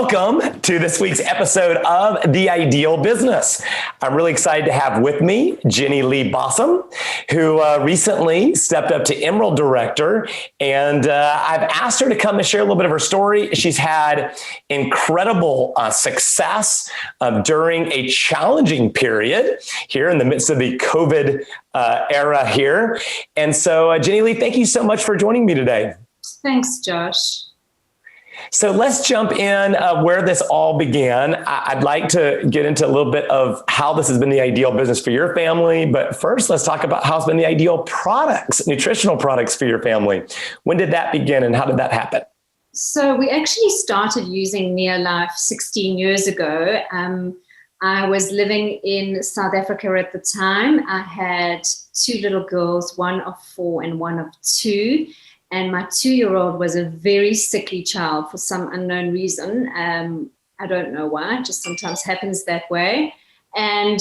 welcome to this week's episode of The Ideal Business. I'm really excited to have with me Jenni-Lee Basson, who recently stepped up to Emerald Director, and I've asked her to come and share a little bit of her story. She's had incredible success during a challenging period here in the midst of the COVID era here. And so Jenni-Lee, thank you so much for joining me today. Thanks, Josh. So let's jump in where this all began. I'd like to get into a little bit of how this has been the ideal business for your family. But first, let's talk about how it's been the ideal products, nutritional products for your family. When did that begin and how did that happen? So we actually started using Neolife 16 years ago. I was living in South Africa at the time. I had two little girls, one of 4 and one of 2. And my 2-year-old was a very sickly child for some unknown reason. I don't know why, it just sometimes happens that way. And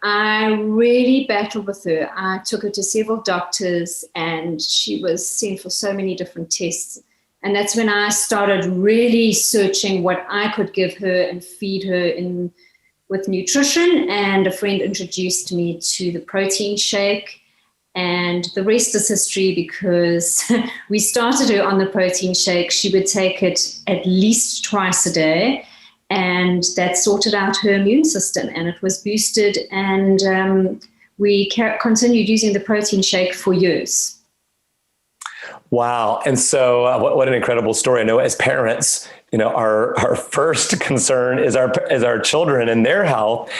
I really battled with her. I took her to several doctors and she was sent for so many different tests. And that's when I started really searching what I could give her and feed her with nutrition. And a friend introduced me to the protein shake. And the rest is history because we started her on the protein shake. She would take it at least twice a day, and that sorted out her immune system, and it was boosted. And we continued using the protein shake for years. Wow. And so what an incredible story. I know as parents, our first concern is our children and their health.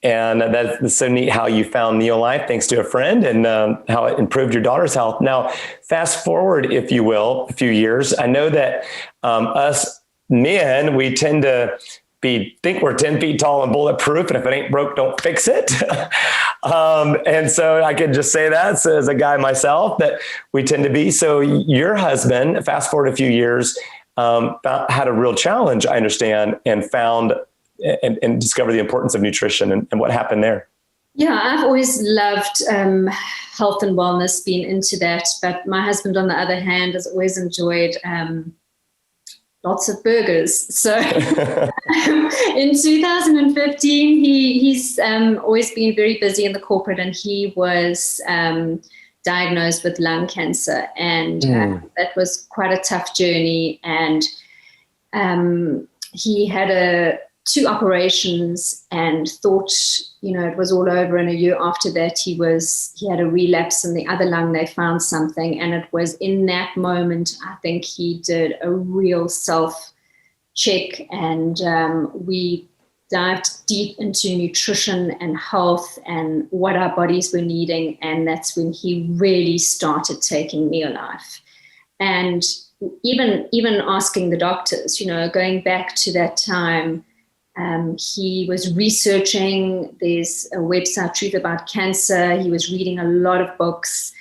And that's so neat how you found Neolife thanks to a friend and how it improved your daughter's health. Now, fast forward, if you will, a few years. I know that us men, we tend to think we're 10 feet tall and bulletproof, and if it ain't broke, don't fix it. And so I can just say that as a guy myself, that we tend to be. So your husband, fast forward a few years, had a real challenge, I understand, and found and discovered the importance of nutrition and what happened there. Yeah, I've always loved health and wellness, been into that. But my husband, on the other hand, has always enjoyed lots of burgers. So in 2015, he's always been very busy in the corporate, and he was diagnosed with lung cancer. And that was quite a tough journey. And he had 2 operations and thought, it was all over. And a year after that, he had a relapse in the other lung. They found something. And it was in that moment, I think he did a real self-check. And we dived deep into nutrition and health and what our bodies were needing. And that's when he really started taking Neolife. And even asking the doctors, going back to that time, he was researching. There's a website, Truth About Cancer. He was reading a lot of books,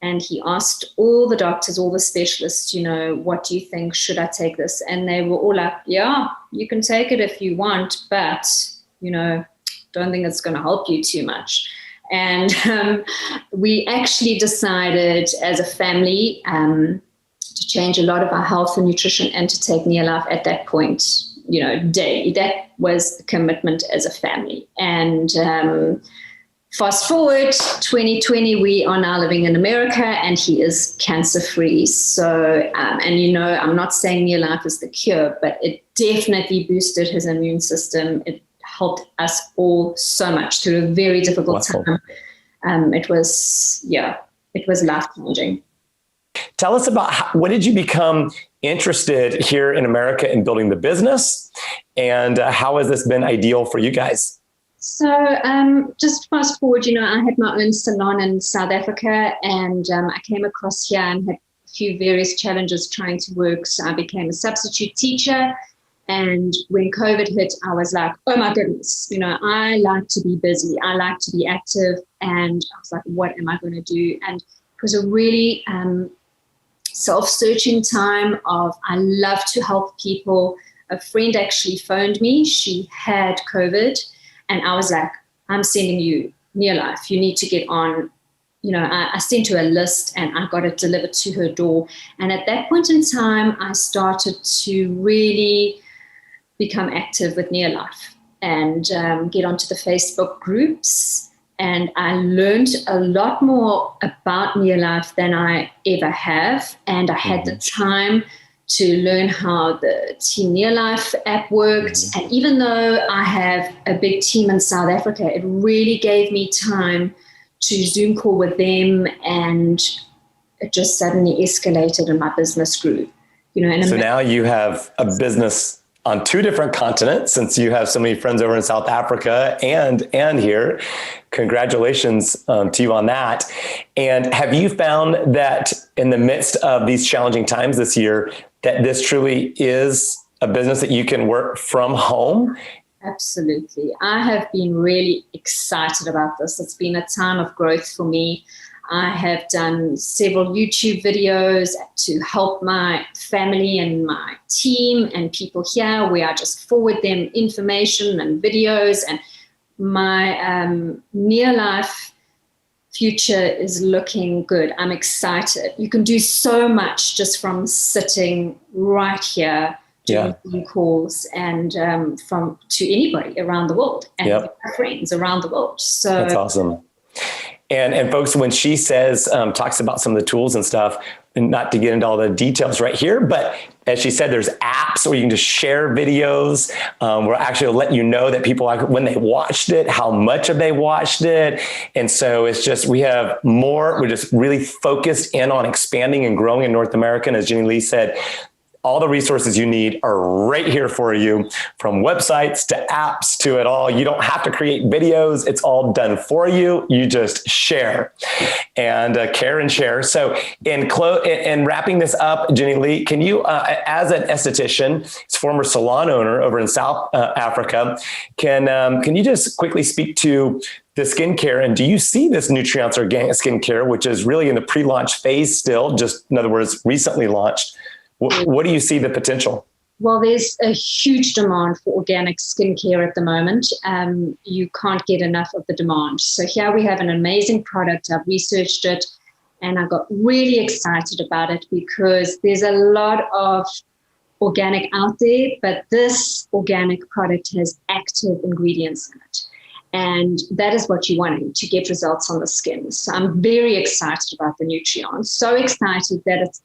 and he asked all the doctors, all the specialists, what do you think? Should I take this? And they were all like, yeah, you can take it if you want, but, don't think it's going to help you too much. And we actually decided as a family to change a lot of our health and nutrition and to take Neolife at that point, daily. That was a commitment as a family. And fast forward 2020, we are now living in America, and he is cancer-free. So, I'm not saying Neolife is the cure, but it definitely boosted his immune system. It helped us all so much through a very difficult time. It was life-changing. Tell us about what did you become interested here in America in building the business, and how has this been ideal for you guys? So just fast forward, I had my own salon in South Africa, and I came across here and had a few various challenges trying to work. So I became a substitute teacher. And when COVID hit, I was like, oh my goodness, I like to be busy. I like to be active. And I was like, what am I going to do? And it was a really self-searching time of, I love to help people. A friend actually phoned me. She had COVID. And I was like, I'm sending you Neolife. You need to get on. I sent her a list and I got it delivered to her door. And at that point in time, I started to really become active with Neolife and get onto the Facebook groups. And I learned a lot more about Neolife than I ever have. And I had the time to learn how the Team Neolife app worked. And even though I have a big team in South Africa, it really gave me time to Zoom call with them, and it just suddenly escalated and my business grew. So now you have a business on 2 different continents, since you have so many friends over in South Africa and here. Congratulations to you on that. And have you found that in the midst of these challenging times this year, that this truly is a business that you can work from home? Absolutely. I have been really excited about this. It's been a time of growth for me. I have done several YouTube videos to help my family and my team and people here, where I just forward them information and videos. And my near life future is looking good. I'm excited. You can do so much just from sitting right here, doing calls, and from to anybody around the world, and my friends around the world. So that's awesome. And folks, when she says, talks about some of the tools and stuff, and not to get into all the details right here, but as she said, there's apps where you can just share videos. We'll actually let you know that people, when they watched it, how much have they watched it. And so it's just, we're just really focused in on expanding and growing in North America. And as Jenni-Lee said, all the resources you need are right here for you, from websites to apps to it all. You don't have to create videos. It's all done for you. You just share and care and share. So in wrapping this up, Jenni-Lee, can you, as an esthetician, former salon owner over in South Africa, can you just quickly speak to the skincare? And do you see this Nutrients Organic Skincare, which is really in the pre-launch phase still, just in other words, recently launched? What do you see the potential? Well, there's a huge demand for organic skincare at the moment. You can't get enough of the demand. So here we have an amazing product. I've researched it and I got really excited about it because there's a lot of organic out there, but this organic product has active ingredients in it. And that is what you want to get results on the skin. So I'm very excited about the Nutrients. So excited that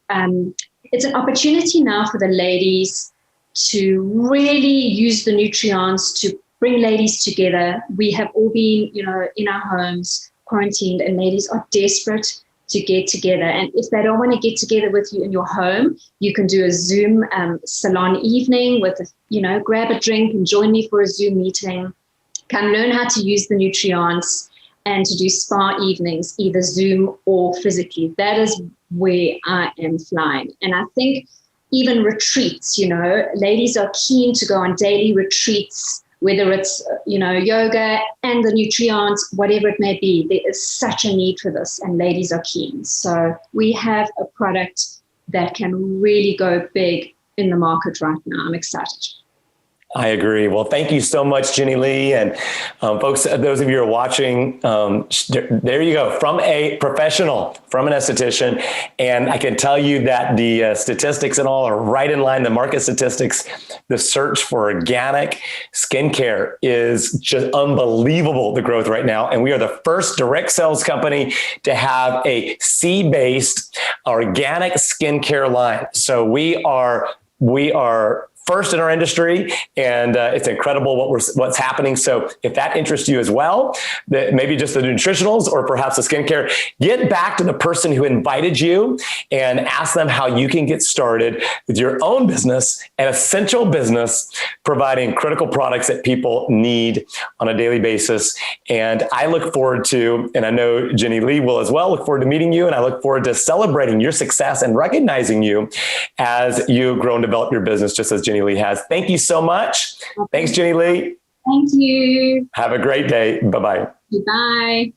it's an opportunity now for the ladies to really use the Nutrients to bring ladies together. We have all been, in our homes, quarantined, and ladies are desperate to get together. And if they don't want to get together with you in your home, you can do a Zoom salon evening with, grab a drink and join me for a Zoom meeting. Come learn how to use the Nutrients and to do spa evenings, either Zoom or physically. That is where I am flying. And I think even retreats, ladies are keen to go on daily retreats, whether it's, yoga and the Nutrients, whatever it may be. There is such a need for this and ladies are keen. So we have a product that can really go big in the market right now. I'm excited. I agree. Well, thank you so much, Jenni-Lee. And folks, those of you who are watching, there you go, from a professional, from an esthetician. And I can tell you that the statistics and all are right in line. The market statistics, the search for organic skincare is just unbelievable, the growth right now. And we are the first direct sales company to have a seed-based organic skincare line. So we are first in our industry, and it's incredible what's happening. So if that interests you as well, that maybe just the nutritionals or perhaps the skincare, get back to the person who invited you and ask them how you can get started with your own business, an essential business, providing critical products that people need on a daily basis. And I look forward to, and I know Jenni-Lee will as well, look forward to meeting you. And I look forward to celebrating your success and recognizing you as you grow and develop your business, just as Jenni-Lee has. Thank you so much. Thanks, Jenni-Lee. Thank you. Have a great day. Bye-bye. Bye.